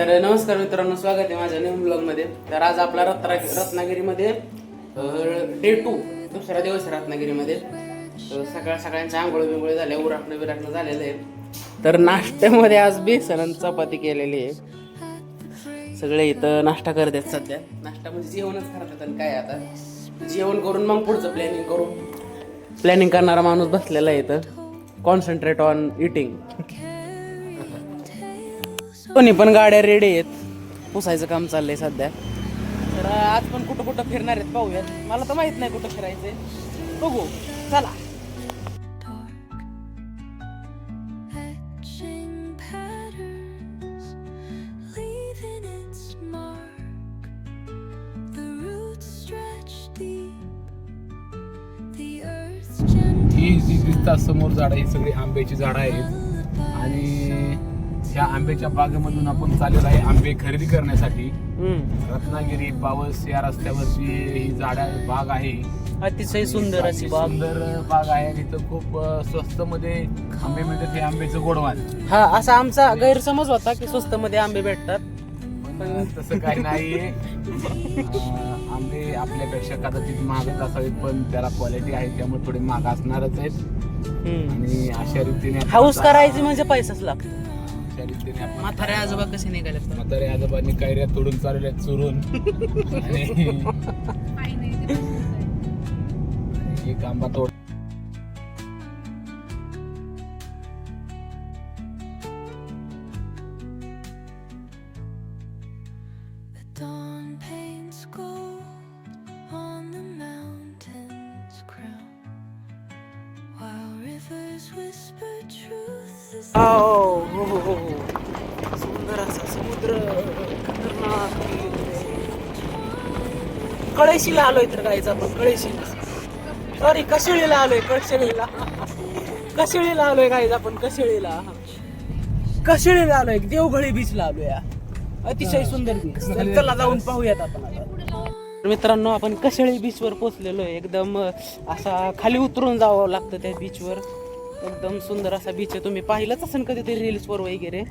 तर नमस्कार मित्रांनो, स्वागत आहे माझ्या नवीन ब्लॉगमध्ये. तर आज आपला रत्नागिरीमध्ये डे 2 दुसरा दिवस आहे रत्नागिरीमध्ये. सगळ्यांच्या आंघोळ बिंगोळ झाल्या, उराकणं बिराकणं झालेलं आहे. तर नाश्त्यामध्ये आज बेसन आणि चपाती केलेली आहे. सगळे इथं नाश्ता करत आहेत सध्या. नाश्ता म्हणजे जेवणच करतात आणि काय आता जेवण करून मग पुढचं प्लॅनिंग करणारा माणूस बसलेला आहे इथं. Concentrate on eating. कोणी पण गाड्या रेडी आहेत, पुसायचं काम चाललंय सध्या. तर आज पण कुठं फिरणार आहेत पाहूयात. मला तर माहित नाही कुठं फिरायचंय, बघू चला. ही जी दिसतात समोर झाडं, ही सगळी आंब्याची झाडं आहेत आणि ह्या आंब्याच्या बागेमधून आपण चाललेलो आहे आंबे खरेदी करण्यासाठी. रत्नागिरी पावस या रस्त्यावरची ही बाग आहे. अतिशय सुंदर अशी सुंदर बाग आहे आणि इथं खूप स्वस्त मध्ये आंबे मिळतात. हे आंब्याचं गोडवान. हा, असा आमचा गैरसमज होता की स्वस्त मध्ये आंबे भेटतात, पण तसं काही नाहीये. आंबे आपल्यापेक्षा कदाचित महागच असावेत, पण त्याला क्वालिटी आहे त्यामुळे थोडे महाग असणारच आहेत. आणि अशा रीतीने हाऊस करायची म्हणजे पैसाच लागतो. अशा रीतीने आपण म्हातारे आजोबा कसे निघाले, म्हातारे आजोबांनी कैऱ्या तोडून चालवल्या चुरून आणि एक आंबा तोड. सुंदर असा समुद्र. कळेशीला आलोय तर काहीच आपण कशिळीला आलोय. कशिळीला आलोय काहीच आपण कशिळीला आलोय. देवघळी बीचला आलोय. अतिशय सुंदर बीच. चला जाऊन पाहूयात आपण आता. मित्रांनो, आपण कशिळी बीच वर पोहोचलेलो आहे. एकदम असा खाली उतरून जावं लागतं त्या बीच वर. एकदम सुंदर असा बीच आहे. तुम्ही पाहिलंच असेल कधीतरी रील्स वर वगैरे.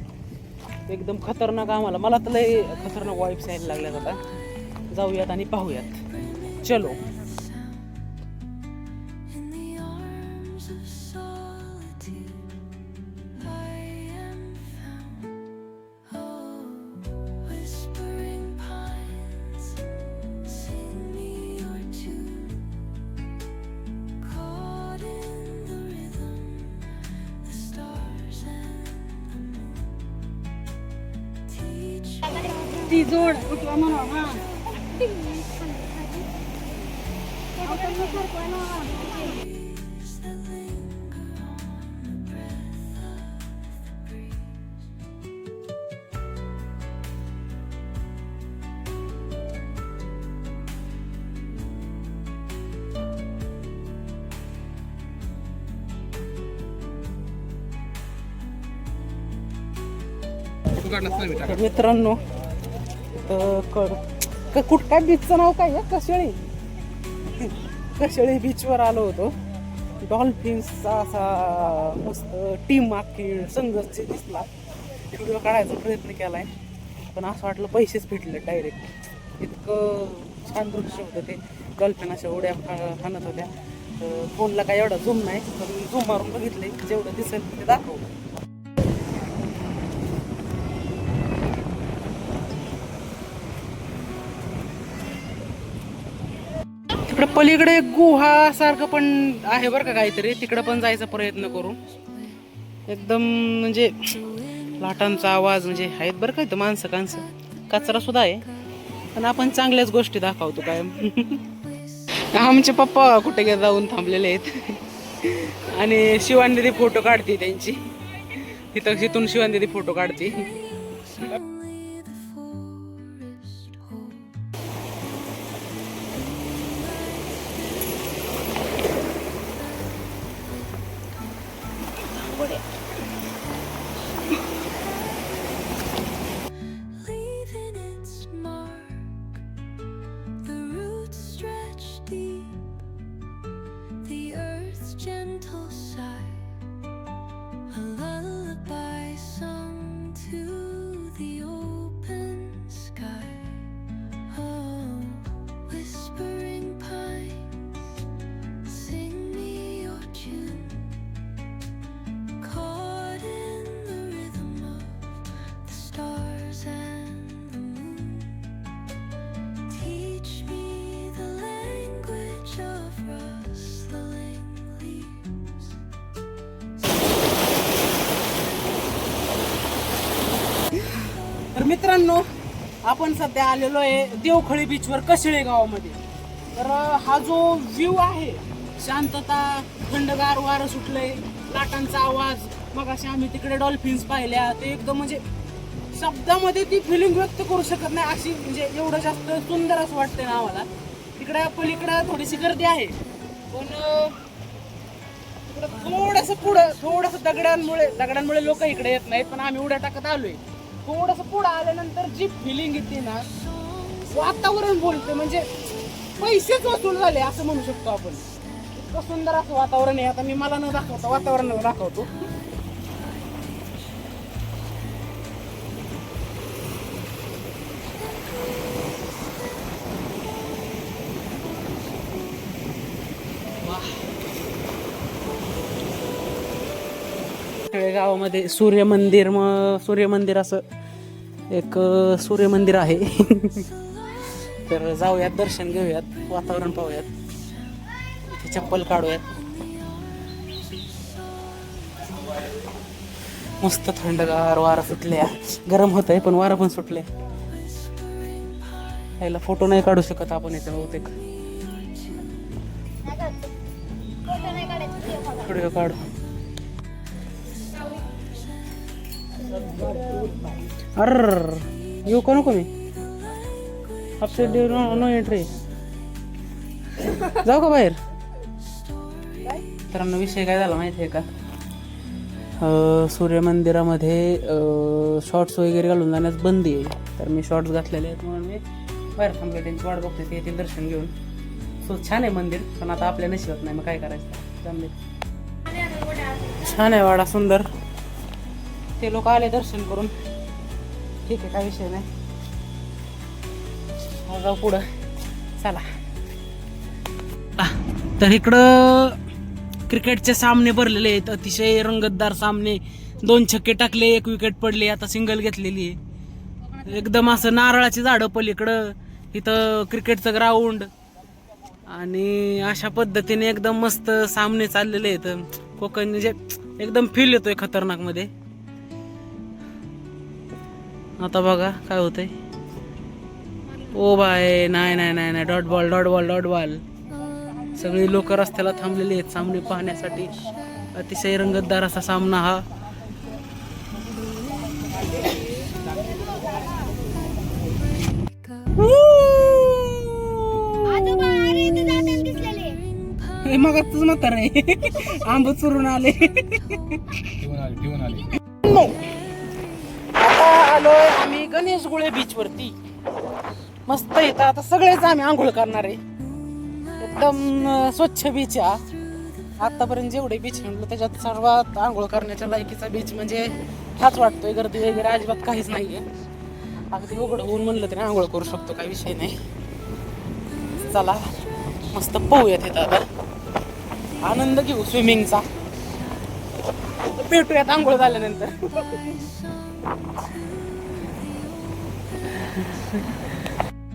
एकदम खतरनाक. मला तर लय खतरनाक वाईब्स यायला लागल्यात. आता जाऊयात आणि पाहूयात. चलो. ती जोड उठवा म्हणा. मित्रांनो, काय बीचचं नाव काय आहे? कशिळी बीचवर आलो होतो. डॉल्फिन्सचा असा मस्त टीम अख्खी संघर्ष दिसला. व्हिडिओ काढायचा प्रयत्न केलाय, पण असं वाटलं पैसेच भेटले डायरेक्ट. इतकं छान दृश्य होतं ते. डॉल्फिन अशा उड्या हाणत होत्या. फोनला काय एवढा झूम नाही, पण झूम मारून बघितले, जेवढं दिसेल ते दाखवलं. तिकडे पलीकडे एक गुहा सारखं पण आहे बरं का काहीतरी. तिकडे पण जायचा प्रयत्न करू. एकदम म्हणजे लाटांचा आवाज म्हणजे आहेत बरं का इथं. माणसं कचरा सुद्धा आहे, पण आपण चांगल्याच गोष्टी दाखवतो काय. आमचे पप्पा कुठे जाऊन थांबलेले आहेत आणि शिवांदीदी फोटो काढते त्यांची. तिथून शिवांदीदी फोटो काढते. gentle sigh, a lullaby sung to the old. मित्रांनो, आपण सध्या आलेलो आहे देवखळी बीचवर कशिळे गावामध्ये. तर हा जो व्ह्यू आहे, शांतता, थंडगार वारं सुटलंय, लाटांचा आवाज, मग असे आम्ही तिकडे डॉल्फिन्स पाहिल्या, ते एकदम म्हणजे शब्दामध्ये ती फिलिंग व्यक्त करू शकत नाही अशी, म्हणजे एवढं जास्त सुंदर असं वाटतंय ना आम्हाला. तिकडे पलीकडे थोडीशी गर्दी आहे, पण थोडंसं दगडांमुळे लोक इकडे येत नाहीत, पण आम्ही उड्या टाकत आलोय. थोडंसं पुढं आल्यानंतर जी फिलिंग येते ना, वातावरण बोलते, म्हणजे पैसेच वसूल झाले असं म्हणू शकतो आपण. इतकं सुंदर असं वातावरण आहे. आता मी मला न दाखवता वातावरणाला दाखवतो. गावामध्ये सूर्यमंदिर असं एक सूर्यमंदिर आहे. तर जाऊयात, दर्शन घेऊयात, वातावरण पाहूयात, इथे चप्पल काढूयात. मस्त थंडगार वारा सुटल्या, गरम होत आहे पण वारा पण सुटले. याला फोटो नाही काढू शकत आपण याचा बहुतेक. व्हिडिओ काढू. अर येऊ का नको मी? Upset no entry. जाऊ का बाहेर? तर विषय काय झाला माहिती आहे का? सूर्यमंदिरामध्ये शॉर्ट्स वगैरे घालून जाण्यास बंदी आहे. तर मी शॉर्ट्स घातलेले आहेत म्हणून मी बाहेर थांबले. त्यांची वाट बघते, ते येतील दर्शन घेऊन. सो छान आहे मंदिर, पण आता आपल्या नशिबात नाही, मग काय करायचं. जमले. छान आहे वाडा, सुंदर. ते लोक आले दर्शन करून, ठीक आहे, काय विषय नाही. जाऊ पुढं, चला. तर इकडं क्रिकेटचे सामने भरलेले आहेत, अतिशय रंगतदार सामने. 2 छक्के टाकले, 1 विकेट पडली, आता सिंगल घेतलेली आहे. एकदम असं नारळाची झाडं पलीकडं, इथं क्रिकेटचं ग्राउंड, आणि अशा पद्धतीने एकदम मस्त सामने चाललेले आहेत. कोकण म्हणजे एकदम फील येतोय खतरनाक मध्ये. आता बघा काय होतंय. ओ बाय, नाही, डॉट बॉल. सगळी लोक रस्त्याला थांबलेली आहेत सामने पाहण्यासाठी. अतिशय रंगतदार असा सामना हा. हे मग आताच म्हातार आहे. आंब चुरून आले. आता आलोय आम्ही गणेशगुळे बीच वरती. मस्त येतं. आता सगळेच आम्ही आंघोळ करणार आहे. एकदम स्वच्छ बीच आहे. आतापर्यंत जेवढे बीच म्हणलो त्याच्यात सर्वात आंघोळ करण्याच्या लायकीचा बीच म्हणजे हाच वाटतोय. गर्दी वगैरे अजिबात काहीच नाहीये. अगदी उघड होऊन म्हणलं तरी आंघोळ करू शकतो, काही विषय नाही. चला मस्त पोहूयात इथं आता, आनंद घेऊ स्विमिंगचा. भेटूयात आंघोळ झाल्यानंतर.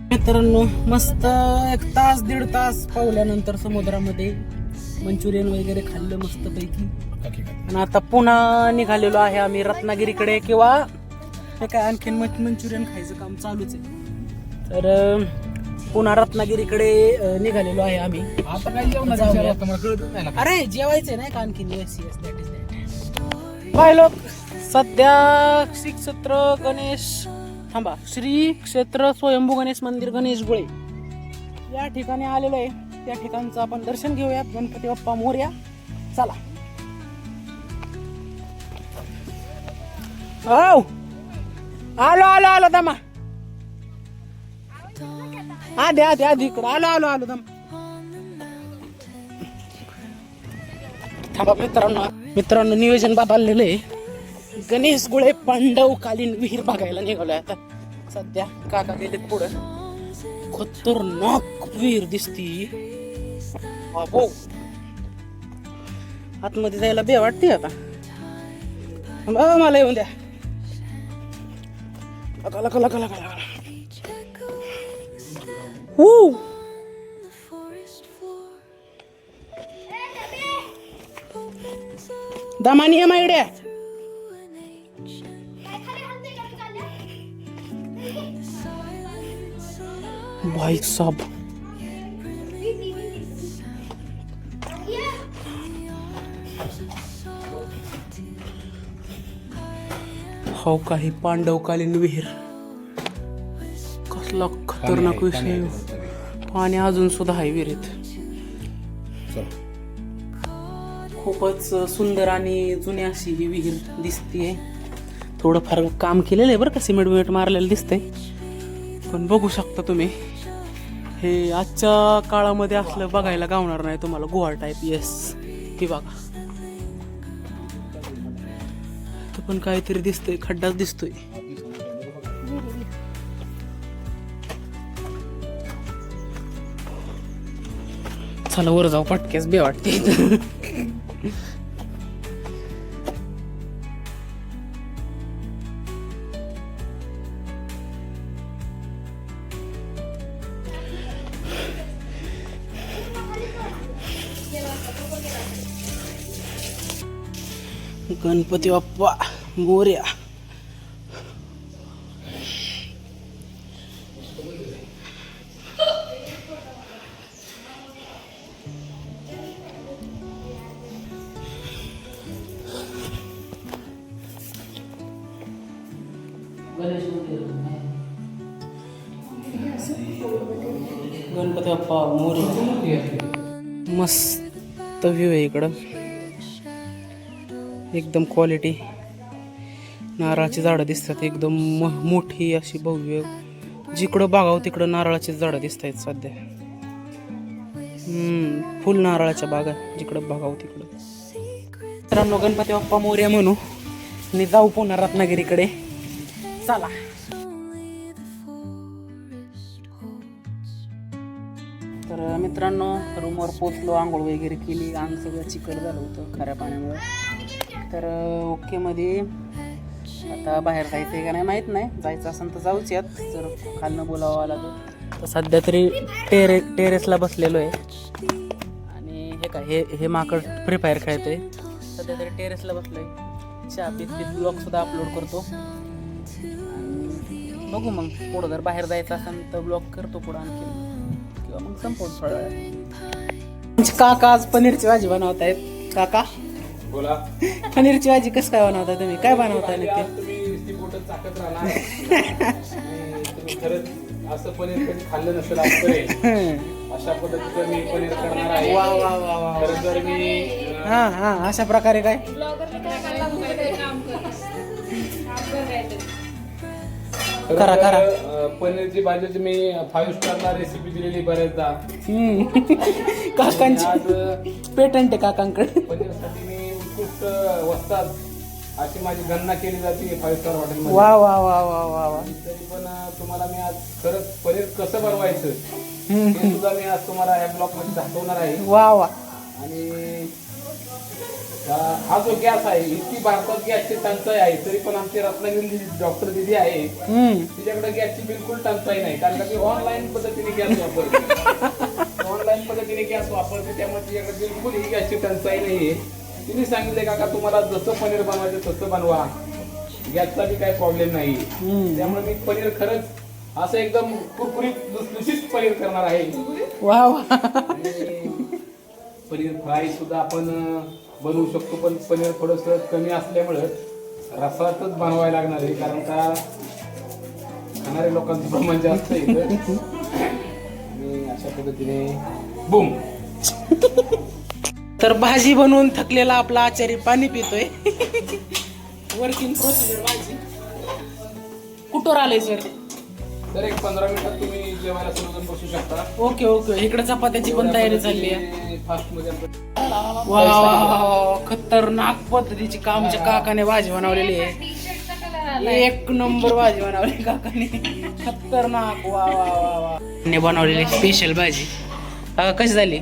मित्रांनो, मस्त 1 तास 1.5 तास पावल्यानंतर समुद्रामध्ये मंचुरियन वगैरे खाल्लं मस्त पैकी. आणि आता पुन्हा निघालेलो आहे आम्ही रत्नागिरीकडे, किंवा हे काय आणखीन मंचुरियन खायचं काम चालूच आहे. तर पुन्हा रत्नागिरीकडे निघालेलो आहे आम्ही. आता काय जेवण? अरे जेवायचंय नाही का आणखीन? Yes that is that. Bye लोक, सध्या श्री क्षेत्र गणेश श्री क्षेत्र स्वयंभू गणेश मंदिर गणेशगुळे या ठिकाणी आलेलो आहे. त्या ठिकाणचं आपण दर्शन घेऊयात. गणपती बाप्पा मोरया. चला. आलो दमा. आधी इकडं आलो दम. थांबा मित्रांनो, नियोजन बदललेलं आहे. गणेशगुळे पांडवकालीन विहीर बघायला निघालोय आता. सध्या काका गेलेत पुढं. खतरनाक विहीर दिसती. बाबो, आतमध्ये जायला बे वाटते आता. मला येऊन द्या. कला. दमानी आहे मायड्या. भाई साहब, हो काही पांडवकालीन विहीर, कसला खतरनाक विषय. पाणी अजून सुद्धा आहे विहिरीत. खूपच सुंदर आणि जुनी अशी ही विहीर दिसतीये. थोडंफार काम केलेलं आहे बरं का, सिमेंट बिमेंट मारलेलं दिसतंय. पण बघू शकता तुम्ही, हे आजच्या काळामध्ये असलं बघायला गावणार नाही तुम्हाला. गुहा टाईप. येस, हे बघा, तर पण काहीतरी दिसतंय, खड्डाच दिसतोय. चला वर जाऊ, पटक्यास बे वाटते. गणपती बाप्पा मोरया. गणपती बाप्पा मोरया. मस्त व्ह्यू आहे इकडं, एकदम क्वालिटी. नारळाची झाडं दिसतात एकदम मोठी अशी भव्य. जिकडं बघावं तिकडं नारळाची झाडं दिसत आहेत सध्या. फुल नारळाच्या बागा जिकडं बघावं तिकडं. मित्रांनो, गणपती बाप्पा मोरया म्हणू आणि जाऊ पुन्हा रत्नागिरीकडे. चला. तर मित्रांनो, रूमवर पोचलो, आंघोळ वगैरे केली, अंग सगळं चिकट झालं होतं खाऱ्या पाण्यामुळे. तर ओके मध्ये आता बाहेर जायचं आहे का नाही माहीत नाही. जायचं असेल तर जाऊच यात, जर खालनं बोलावं आला तर. सध्या तरी टेरेसला बसलेलो आहे. आणि हे काय, हे माकड फ्री फायर खेळतोय. सध्या तरी टेरेसला बसलो आहे. चहा पीत ब्लॉग सुद्धा अपलोड करतो. आणि बघू मग पुढं जर बाहेर जायचं असेल तर ब्लॉग करतो पुढं आणखी, किंवा मग संपवतो थोडा वेळ. काका आज पनीरची भाजी बनवत आहेत. काका बोला, पनीरची भाजी कसं काय बनवता तुम्ही? काय बनवताय नक्की? तुम्ही बोटं चाकत राहणार. तुम्ही खरंच असं पनीर कधी खाल्लं नसेल आजपर्यंत. अशा पद्धतीचं मी पनीर करणार आहे. वा वा वा वा. खरं तर मी हा अशा प्रकारे काय करा करा. पनीरची भाजीची मी 5 स्टारला रेसिपी दिलेली बऱ्याचदा. काकांची आज पेटंट आहे काकांकडे. पनीरसाठी मी उत्कृष्ट वस्ताद अशी माझी गणना केली जाते 5 स्टार हॉटेलमध्ये. वा वा वा वा वा वा. तरी पण तुम्हाला मी आज खरंच पनीर कसं बनवायचं हे सुद्धा मी आज तुम्हाला या ब्लॉग मध्ये दाखवणार आहे. वा वा. आणि हा जो गॅस आहे, इतकी भारतात गॅसची टंचाई आहे, तरी पण आमची रत्नागिरी डॉक्टर दिदी आहे, तिच्याकडे गॅसची बिलकुल टंचाई नाही. कारण का ती ऑनलाईन पद्धतीने गॅस वापरते. ऑनलाईन पद्धतीने गॅस वापरते, त्यामुळे तिच्याकडे बिलकुल ही गॅसची टंचाई नाहीये. तिने सांगितले काका तुम्हाला जसं पनीर बनवायचं तसं बनवा, गॅसचा बी काही प्रॉब्लेम नाही. त्यामुळे मी पनीर खरंच असं एकदम कुरकुरीत लुसलुशीत पनीर करणार आहे. वा वा. पनीर फ्राय सुद्धा आपण बनवू शकतो, पण पनीर थोडंसं कमी असल्यामुळं रसातच बनवायला लागणार आहे. कारण का खाणाऱ्या लोकांचं प्रमाण जास्त आहे इथं. आणि अशा पद्धतीने बूम. तर भाजी बनवून थकलेला आपला आचारी पाणी पितोय. वर्किंग प्रोसिजर भाजी. कुठवर आले सर? तर एक 15 मिनिटात तुम्ही जेवायला सुरू बसू शकता. Okay okay. इकडे चपात्याची पण तयारी चालली आहे. फास्ट मध्ये वा, खतरनाक पद्धतीची कामच्या काकाने भाजी बनवलेली आहे. एक नंबर भाजी बनवली काकाने, खतरनाक. वा वा वा वा. ने बनवलेली स्पेशल भाजी कशी झाली?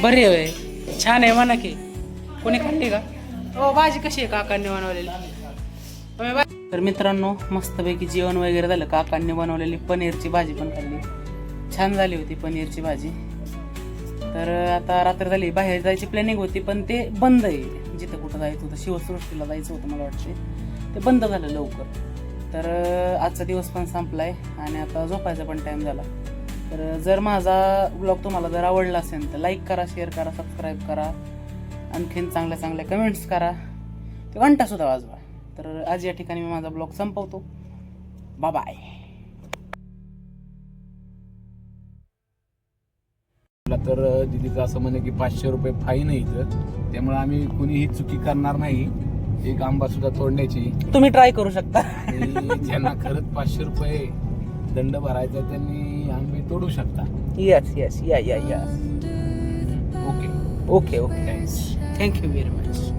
बरी आहे, छान आहे म्हणा की. कोणी खाल्ली का? हो, भाजी कशी आहे काकांनी बनवलेली? तर मित्रांनो, मस्तपैकी जेवण वगैरे झालं. काकांनी बनवलेली पनीरची भाजी पण खाल्ली, छान झाली होती पनीरची भाजी. तर आता रात्र झाली, बाहेर जायची प्लॅनिंग होती, पण ते बंद आहे. जिथं कुठं जायचं होतं, शिवसृष्टीला जायचं होतं मला वाटते, ते बंद झालं लवकर. तर आजचा दिवस पण संपलाय आणि आता झोपायचा पण टाइम झाला. तर जर माझा ब्लॉग तुम्हाला जर आवडला असेल तर लाईक करा, शेअर करा, सबस्क्राईब करा, आणखीन चांगल्या चांगल्या कमेंट्स करा, ते घंटासुद्धा वाजवा. तर आज या ठिकाणी मी माझा ब्लॉग संपवतो. बाय. तर दिदीचं असं म्हणे की 500 रुपये फाईन आहे इथं, त्यामुळे आम्ही कुणीही चुकी करणार नाही एक आंबा सुद्धा तोडण्याची. तुम्ही ट्राय करू शकता. आणि ज्यांना खरंच 500 रुपये दंड भरायचा त्यांनी आंबे तोडू शकता. येस येस या या या. Okay okay okay. Thanks. Thank you very much.